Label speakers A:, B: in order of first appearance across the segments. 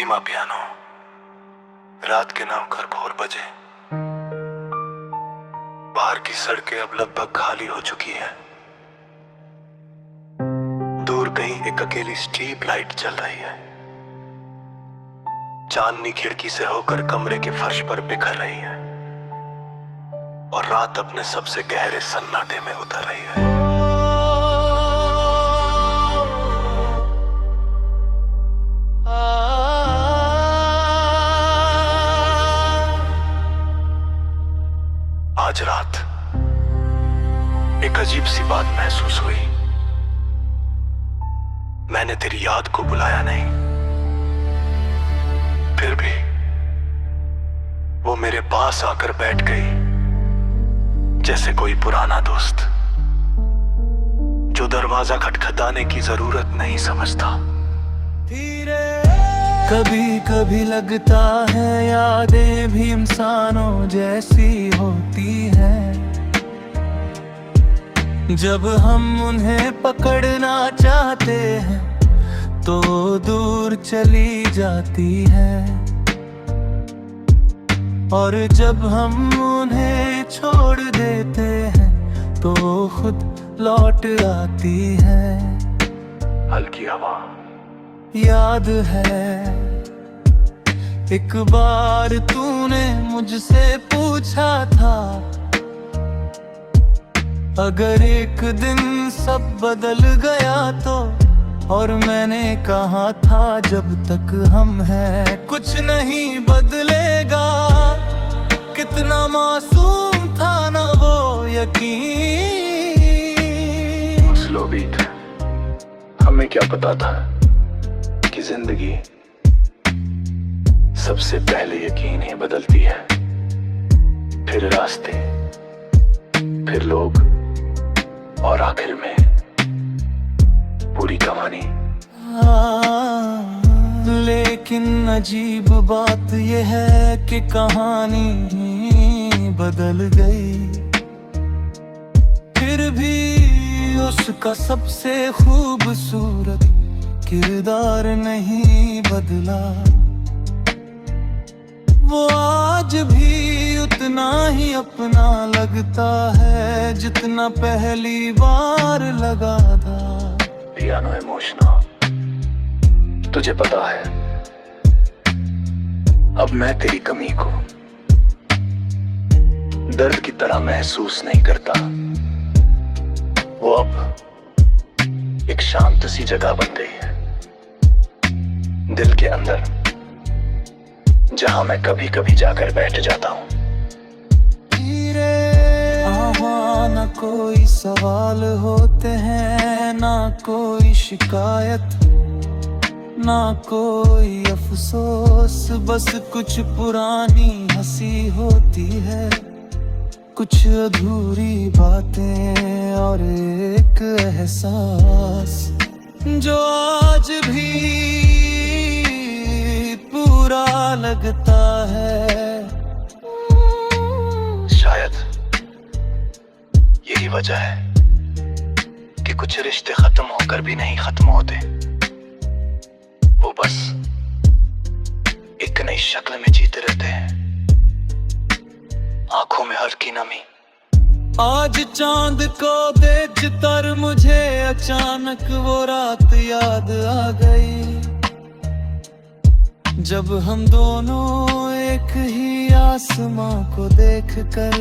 A: धीमा पियानो, रात के 9:15 बजे। बाहर की सड़कें अब लगभग खाली हो चुकी है। दूर कहीं एक अकेली स्ट्रीट लाइट जल रही है। चांदनी खिड़की से होकर कमरे के फर्श पर बिखर रही है और रात अपने सबसे गहरे सन्नाटे में उतर रही है। आज रात एक अजीब सी बात महसूस हुई। मैंने तेरी याद को बुलाया नहीं, फिर भी वो मेरे पास आकर बैठ गई जैसे कोई पुराना दोस्त जो दरवाजा खटखटाने की जरूरत नहीं समझता।
B: कभी कभी लगता है यादें भी इंसानों जैसी होती हैं, जब हम उन्हें पकड़ना चाहते हैं तो दूर चली जाती है, और जब हम उन्हें छोड़ देते हैं तो खुद लौट आती है।
A: हल्की हवा
B: याद है एक बार तूने मुझसे पूछा था, अगर एक दिन सब बदल गया तो, और मैंने कहा था जब तक हम हैं कुछ नहीं बदलेगा। कितना मासूम था ना वो यकीन।
A: स्लो बीट, हमें क्या पता था कि जिंदगी सबसे पहले यकीन ही बदलती है, फिर रास्ते, फिर लोग, और आखिर में पूरी कहानी।
B: लेकिन अजीब बात यह है कि कहानी बदल गई, फिर भी उसका सबसे खूबसूरत किरदार नहीं बदला। वो आज भी उतना ही अपना लगता है जितना पहली बार लगा था।
A: पियानो इमोशनल, तुझे पता है अब मैं तेरी कमी को दर्द की तरह महसूस नहीं करता। वो अब एक शांत सी जगह बन गई है दिल के अंदर, जहां मैं कभी कभी जाकर बैठ जाता हूँ।
B: न कोई सवाल होते हैं, ना कोई शिकायत, ना कोई अफसोस, बस कुछ पुरानी हंसी होती है, कुछ अधूरी बातें और एक एहसास जो आज भी पूरा लगता है।
A: शायद यही वजह है कि कुछ रिश्ते खत्म होकर भी नहीं खत्म होते, वो बस एक नई शक्ल में जीते रहते हैं, आंखों में हल्की नमी।
B: आज चांद को देख कर मुझे अचानक वो रात याद आ गई, जब हम दोनों एक ही आसमां को देखकर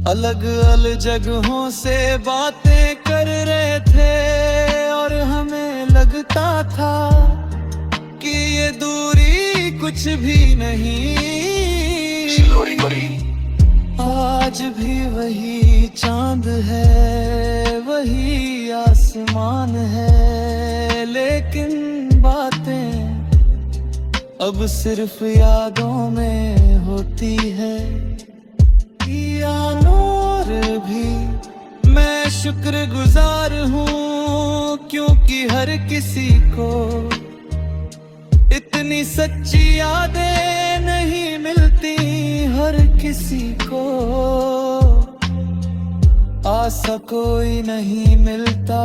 B: अलग अलग जगहों से बातें कर रहे थे, और हमें लगता था कि ये दूरी कुछ भी नहीं। आज भी वही चांद है, वही आसमान है, लेकिन बातें अब सिर्फ यादों में होती है। और भी मैं शुक्रगुजार हूँ क्योंकि हर किसी को इतनी सच्ची यादें नहीं मिलती, हर किसी को आसा कोई नहीं मिलता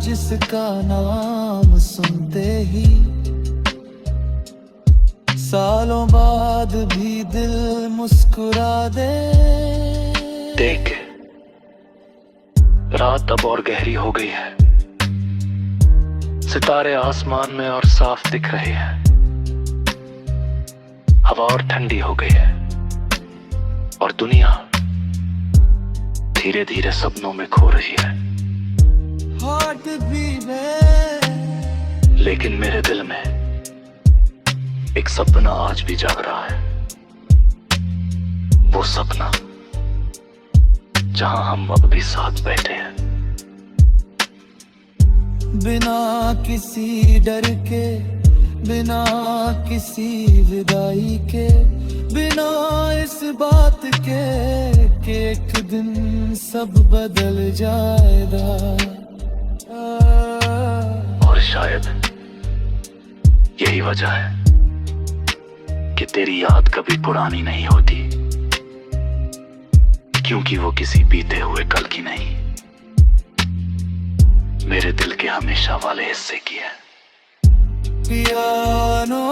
B: जिसका नाम सुनते ही सालों बाद भी दिल मुस्कुरा दे।
A: देख, रात अब और गहरी हो गई है, सितारे आसमान में और साफ दिख रहे हैं, हवा और ठंडी हो गई है और दुनिया धीरे धीरे सपनों में खो रही है।
B: हार्ट बीट है,
A: लेकिन मेरे दिल में एक सपना आज भी जाग रहा है, वो सपना जहां हम अब भी साथ बैठे हैं।
B: बिना किसी डर के, बिना किसी विदाई के, बिना इस बात के कि एक दिन सब बदल जाएगा।
A: और शायद यही वजह है कि तेरी याद कभी पुरानी नहीं होती, क्योंकि वो किसी बीते हुए कल की नहीं, मेरे दिल के हमेशा वाले हिस्से की है।
B: पियानो